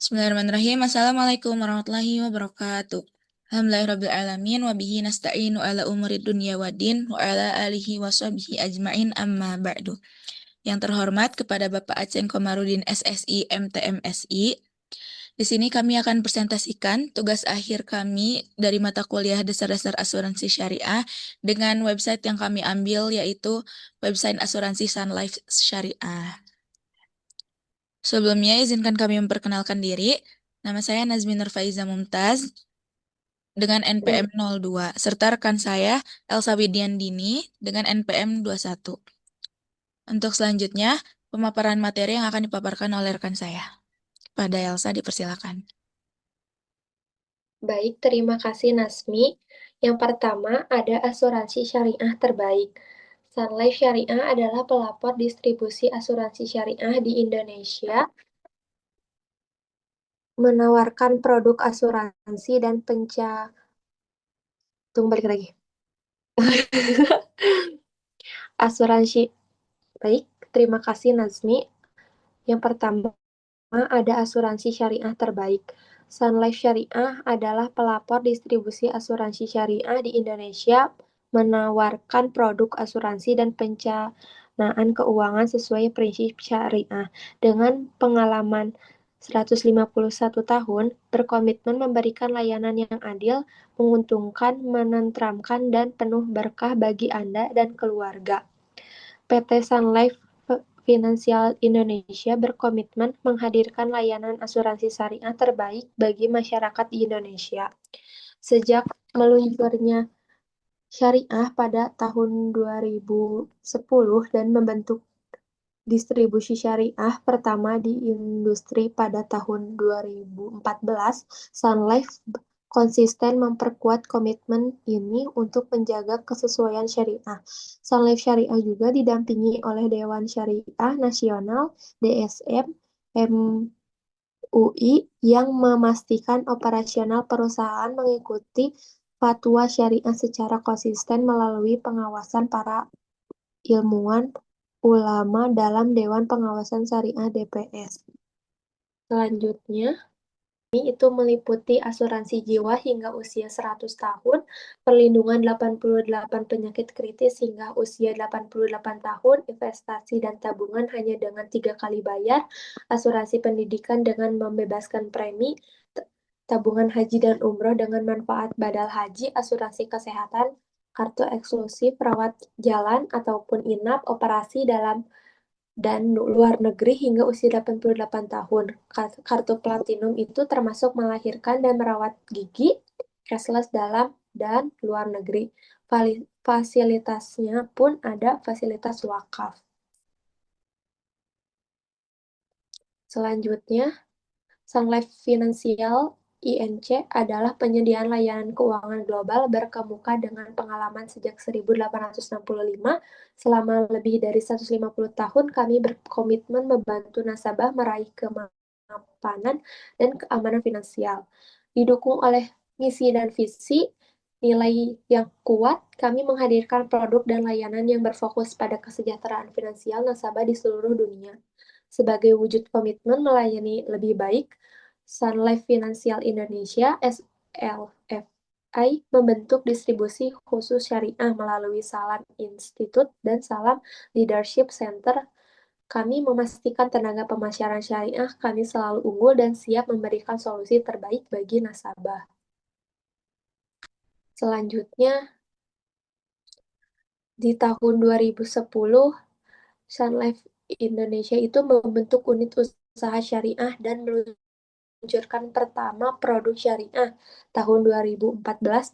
Bismillahirrahmanirrahim. Assalamualaikum warahmatullahi wabarakatuh. Alhamdulillahirrabbilalamin wa bihi nasta'inu ala umuri dunya waddin wa ala alihi wa sahbihi ajma'in amma ba'du. Yang terhormat kepada Bapak Aceng Komarudin SSI MTMSI. Di sini kami akan presentasikan tugas akhir kami dari mata kuliah Dasar-Dasar Asuransi Syariah dengan website yang kami ambil yaitu website asuransi Sun Life Syariah. Sebelumnya, izinkan kami memperkenalkan diri. Nama saya Nazmi Nurfaiza Mumtaz dengan NPM 02, serta rekan saya Elsa Widiandini dengan NPM 21. Untuk selanjutnya, pemaparan materi yang akan dipaparkan oleh rekan saya. Pada Elsa, dipersilakan. Baik, terima kasih Nasmi. Yang pertama, ada asuransi syariah terbaik. Sun Life Syariah adalah pelopor distribusi asuransi syariah di Indonesia, menawarkan produk asuransi dan Tunggu balik lagi. Asuransi. Baik, terima kasih Nazmi. Yang pertama, ada asuransi syariah terbaik. Sun Life Syariah adalah pelopor distribusi asuransi syariah di Indonesia, menawarkan produk asuransi dan perencanaan keuangan sesuai prinsip syariah. Dengan pengalaman 151 tahun, berkomitmen memberikan layanan yang adil, menguntungkan, menenteramkan, dan penuh berkah bagi Anda dan keluarga. PT Sun Life Finansial Indonesia berkomitmen menghadirkan layanan asuransi syariah terbaik bagi masyarakat di Indonesia. Sejak meluncurnya syariah pada tahun 2010 dan membentuk distribusi syariah pertama di industri pada tahun 2014, Sun Life konsisten memperkuat komitmen ini untuk menjaga kesesuaian syariah. Sun Life Syariah juga didampingi oleh Dewan Syariah Nasional (DSM) MUI yang memastikan operasional perusahaan mengikuti fatwa syariah secara konsisten melalui pengawasan para ilmuwan ulama dalam Dewan Pengawasan Syariah (DPS). Selanjutnya, ini itu meliputi asuransi jiwa hingga usia 100 tahun, perlindungan 88 penyakit kritis hingga usia 88 tahun, investasi dan tabungan hanya dengan 3 kali bayar, asuransi pendidikan dengan membebaskan premi, tabungan haji dan umroh dengan manfaat badal haji, asuransi kesehatan, kartu eksklusif, rawat jalan ataupun inap, operasi dalam dan luar negeri hingga usia 88 tahun. Kartu platinum itu termasuk melahirkan dan merawat gigi, cashless dalam dan luar negeri. Fasilitasnya pun ada fasilitas wakaf. Selanjutnya, Sun Life Financial INC adalah penyediaan layanan keuangan global berkemuka dengan pengalaman sejak 1865. Selama lebih dari 150 tahun, kami berkomitmen membantu nasabah meraih kemapanan dan keamanan finansial. Didukung oleh misi dan visi, nilai yang kuat, kami menghadirkan produk dan layanan yang berfokus pada kesejahteraan finansial nasabah di seluruh dunia. Sebagai wujud komitmen melayani lebih baik, Sun Life Financial Indonesia (SLFI) membentuk distribusi khusus syariah melalui Salam Institute dan Salam Leadership Center. Kami memastikan tenaga pemasaran syariah kami selalu unggul dan siap memberikan solusi terbaik bagi nasabah. Selanjutnya, di tahun 2010, Sun Life Indonesia itu membentuk unit usaha syariah dan meluncurkan pertama produk syariah. Tahun 2014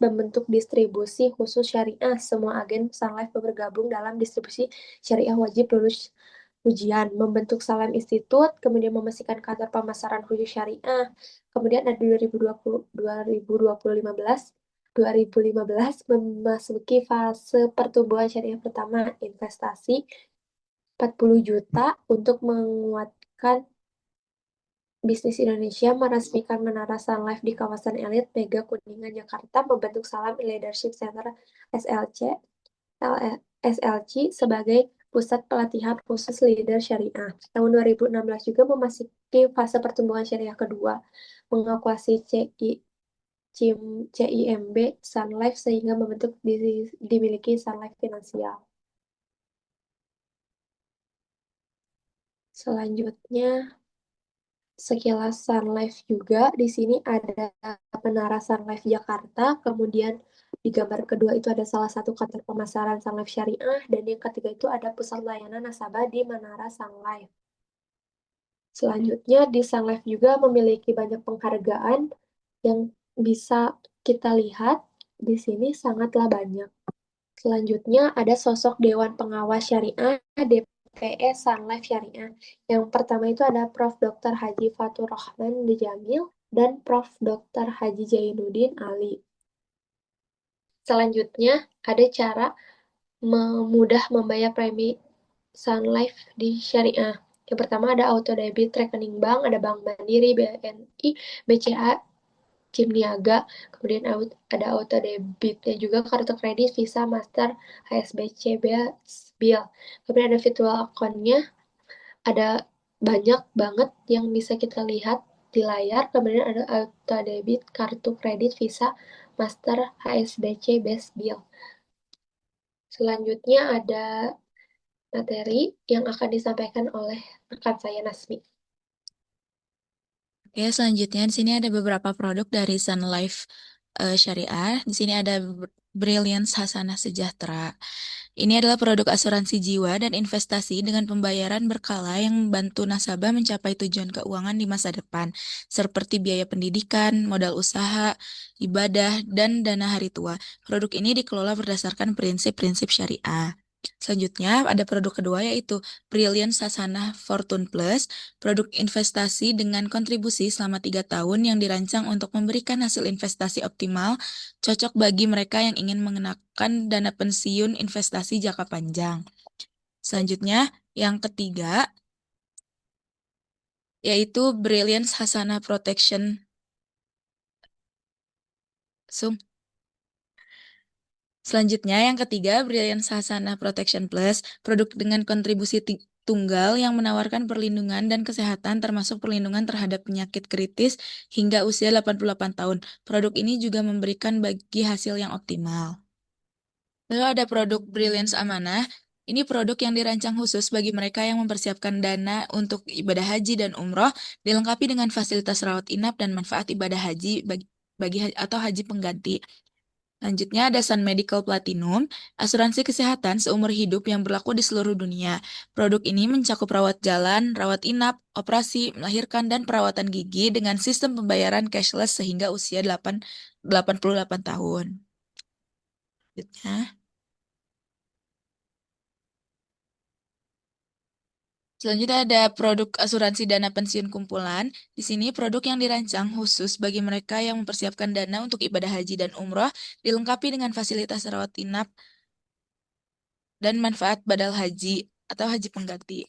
membentuk distribusi khusus syariah. Semua agen Sun Life bergabung dalam distribusi syariah wajib lulus ujian. Membentuk Salam Institute, kemudian memastikan kantor pemasaran khusus syariah. Kemudian ada 2015 memasuki fase pertumbuhan syariah pertama, investasi 40 juta untuk menguatkan bisnis Indonesia, meresmikan Menara Sun Life di kawasan elit Mega Kuningan, Jakarta, membentuk Salam Leadership Center SLC sebagai Pusat Pelatihan Khusus Leader Syariah. Tahun 2016 juga memasuki fase pertumbuhan syariah kedua, mengakuasi CIMB Sun Life sehingga membentuk dimiliki Sun Life Finansial. Selanjutnya, sekilas Sun Life juga. Di sini ada Menara Sun Life Jakarta, kemudian di gambar kedua itu ada salah satu kantor pemasaran Sun Life Syariah, dan yang ketiga itu ada pusat layanan nasabah di Menara Sun Life. Selanjutnya, di Sun Life juga memiliki banyak penghargaan yang bisa kita lihat di sini sangatlah banyak. Selanjutnya ada sosok Dewan Pengawas Syariah DPE Sun Life Syariah. Yang pertama itu ada Prof. Dr. Haji Fatur Rahman Jamil dan Prof. Dr. Haji Zainuddin Ali. Selanjutnya ada cara mudah membayar premi Sun Life di Syariah. Yang pertama ada auto debit rekening bank, ada Bank Mandiri, BNI, BCA, Cim Niaga, kemudian ada auto debitnya juga kartu kredit, Visa, Master, HSBC, Bill. Kemudian ada virtual account-nya, ada banyak banget yang bisa kita lihat di layar. Kemudian ada auto debit, kartu kredit, Visa, Master, HSBC, Best Bill. Selanjutnya ada materi yang akan disampaikan oleh rekan saya Nasmi. Oke, selanjutnya di sini ada beberapa produk dari Sun Life Syariah. Di sini ada Brilliance Hasanah Sejahtera. Ini adalah produk asuransi jiwa dan investasi dengan pembayaran berkala yang membantu nasabah mencapai tujuan keuangan di masa depan, seperti biaya pendidikan, modal usaha, ibadah, dan dana hari tua. Produk ini dikelola berdasarkan prinsip-prinsip syariah. Selanjutnya, ada produk kedua yaitu Brilliance Hasanah Fortune Plus, produk investasi dengan kontribusi selama 3 tahun yang dirancang untuk memberikan hasil investasi optimal, cocok bagi mereka yang ingin mengenakan dana pensiun investasi jangka panjang. Selanjutnya, yang ketiga, yaitu Brilliance Hasanah Protection Sum. Selanjutnya, yang ketiga, Brilliance Hasanah Protection Plus, produk dengan kontribusi tunggal yang menawarkan perlindungan dan kesehatan termasuk perlindungan terhadap penyakit kritis hingga usia 88 tahun. Produk ini juga memberikan bagi hasil yang optimal. Lalu ada produk Brilliance Amanah. Ini produk yang dirancang khusus bagi mereka yang mempersiapkan dana untuk ibadah haji dan umroh, dilengkapi dengan fasilitas rawat inap dan manfaat ibadah haji atau haji pengganti. Selanjutnya ada Sun Medical Platinum, asuransi kesehatan seumur hidup yang berlaku di seluruh dunia. Produk ini mencakup rawat jalan, rawat inap, operasi, melahirkan, dan perawatan gigi dengan sistem pembayaran cashless sehingga usia 88 tahun. Selanjutnya. Selanjutnya ada produk asuransi dana pensiun kumpulan. Di sini produk yang dirancang khusus bagi mereka yang mempersiapkan dana untuk ibadah haji dan umroh, dilengkapi dengan fasilitas rawat inap dan manfaat badal haji atau haji pengganti.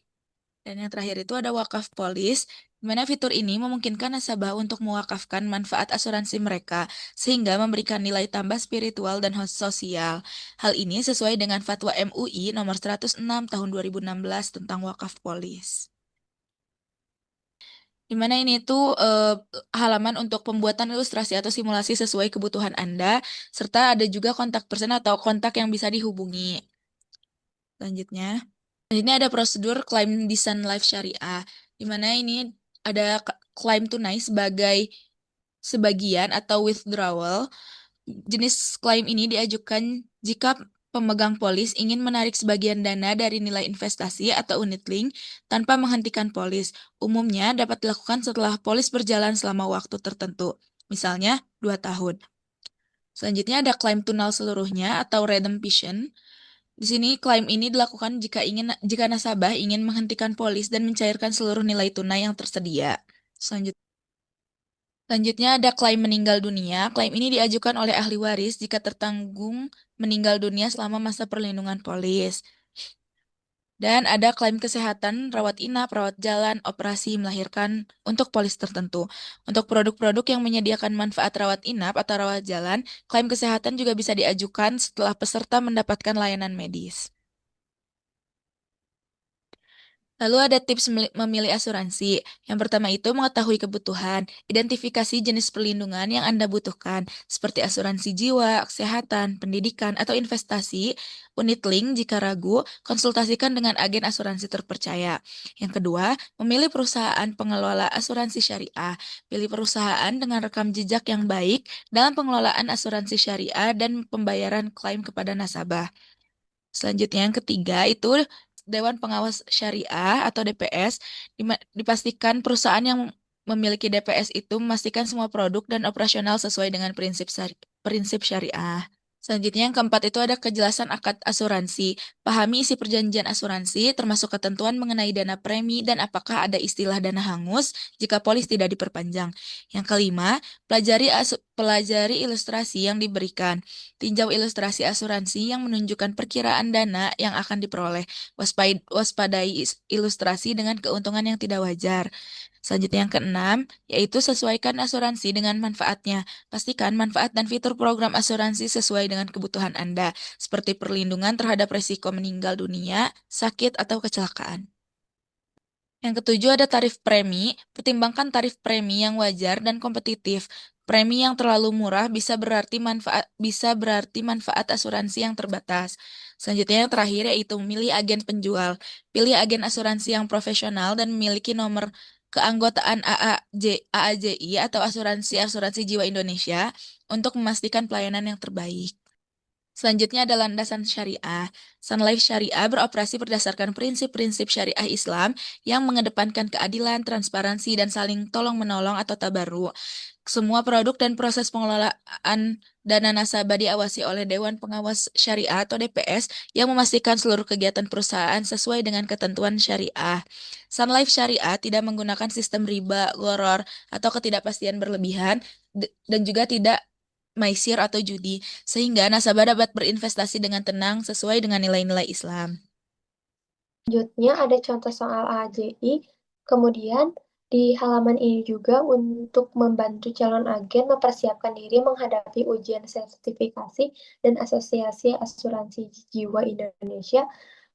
Dan yang terakhir itu ada wakaf polis, di mana fitur ini memungkinkan nasabah untuk mewakafkan manfaat asuransi mereka, sehingga memberikan nilai tambah spiritual dan sosial. Hal ini sesuai dengan Fatwa MUI nomor 106 tahun 2016 tentang wakaf polis. Di mana ini tuh halaman untuk pembuatan ilustrasi atau simulasi sesuai kebutuhan Anda, serta ada juga kontak person atau kontak yang bisa dihubungi. Selanjutnya. Ini ada prosedur klaim di Sun Life Syariah, di mana ini ada klaim tunai sebagai sebagian atau withdrawal. Jenis klaim ini diajukan jika pemegang polis ingin menarik sebagian dana dari nilai investasi atau unit link tanpa menghentikan polis. Umumnya dapat dilakukan setelah polis berjalan selama waktu tertentu, misalnya 2 tahun. Selanjutnya ada klaim tunal seluruhnya atau redemption. Di sini klaim ini dilakukan jika nasabah ingin menghentikan polis dan mencairkan seluruh nilai tunai yang tersedia. Selanjutnya ada klaim meninggal dunia. Klaim ini diajukan oleh ahli waris jika tertanggung meninggal dunia selama masa perlindungan polis. Dan ada klaim kesehatan, rawat inap, rawat jalan, operasi, melahirkan untuk polis tertentu. Untuk produk-produk yang menyediakan manfaat rawat inap atau rawat jalan, klaim kesehatan juga bisa diajukan setelah peserta mendapatkan layanan medis. Lalu ada tips memilih asuransi. Yang pertama itu mengetahui kebutuhan, identifikasi jenis perlindungan yang Anda butuhkan, seperti asuransi jiwa, kesehatan, pendidikan, atau investasi. Unit link jika ragu, konsultasikan dengan agen asuransi terpercaya. Yang kedua, memilih perusahaan pengelola asuransi syariah. Pilih perusahaan dengan rekam jejak yang baik dalam pengelolaan asuransi syariah dan pembayaran klaim kepada nasabah. Selanjutnya yang ketiga itu Dewan Pengawas Syariah atau DPS dipastikan perusahaan yang memiliki DPS itu memastikan semua produk dan operasional sesuai dengan prinsip syariah. Selanjutnya yang keempat itu ada kejelasan akad asuransi. Pahami isi perjanjian asuransi termasuk ketentuan mengenai dana premi dan apakah ada istilah dana hangus jika polis tidak diperpanjang. Yang kelima, pelajari ilustrasi yang diberikan. Tinjau ilustrasi asuransi yang menunjukkan perkiraan dana yang akan diperoleh. Waspadai ilustrasi dengan keuntungan yang tidak wajar. Selanjutnya yang keenam, yaitu sesuaikan asuransi dengan manfaatnya. Pastikan manfaat dan fitur program asuransi sesuai dengan kebutuhan Anda, seperti perlindungan terhadap risiko meninggal dunia, sakit, atau kecelakaan. Yang ketujuh ada tarif premi. Pertimbangkan tarif premi yang wajar dan kompetitif. Premi yang terlalu murah bisa berarti manfaat asuransi yang terbatas. Selanjutnya yang terakhir yaitu memilih agen penjual. Pilih agen asuransi yang profesional dan memiliki nomor keanggotaan AAJI atau Asuransi Jiwa Indonesia untuk memastikan pelayanan yang terbaik. Selanjutnya ada landasan syariah. Sun Life Syariah beroperasi berdasarkan prinsip-prinsip syariah Islam yang mengedepankan keadilan, transparansi, dan saling tolong-menolong atau tabarru. Semua produk dan proses pengelolaan dana nasabah diawasi oleh Dewan Pengawas Syariah atau DPS yang memastikan seluruh kegiatan perusahaan sesuai dengan ketentuan syariah. Sun Life Syariah tidak menggunakan sistem riba, gharar, atau ketidakpastian berlebihan, dan juga tidak maisir atau judi, sehingga nasabah dapat berinvestasi dengan tenang sesuai dengan nilai-nilai Islam. Selanjutnya ada contoh soal AJI. Kemudian di halaman ini juga untuk membantu calon agen mempersiapkan diri menghadapi ujian sertifikasi dan Asosiasi Asuransi Jiwa Indonesia.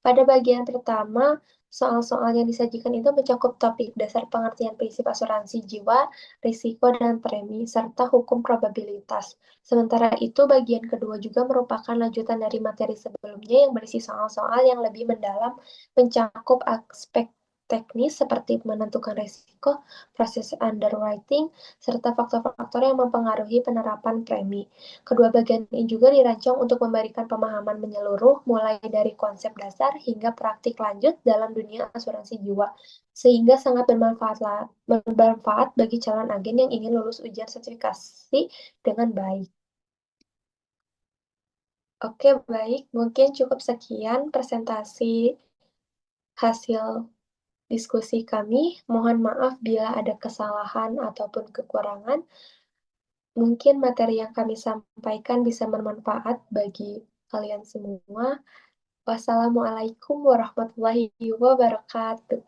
Pada bagian pertama, soal-soal yang disajikan itu mencakup topik dasar pengertian prinsip asuransi jiwa, risiko, dan premi, serta hukum probabilitas. Sementara itu, bagian kedua juga merupakan lanjutan dari materi sebelumnya yang berisi soal-soal yang lebih mendalam, mencakup aspek teknis seperti menentukan risiko, proses underwriting, serta faktor-faktor yang mempengaruhi penerapan premi. Kedua bagian ini juga dirancang untuk memberikan pemahaman menyeluruh, mulai dari konsep dasar hingga praktik lanjut dalam dunia asuransi jiwa, sehingga sangat bermanfaat bagi calon agen yang ingin lulus ujian sertifikasi dengan baik. Oke, baik. Mungkin cukup sekian presentasi hasil diskusi kami. Mohon maaf bila ada kesalahan ataupun kekurangan. Mungkin materi yang kami sampaikan bisa bermanfaat bagi kalian semua. Wassalamualaikum warahmatullahi wabarakatuh.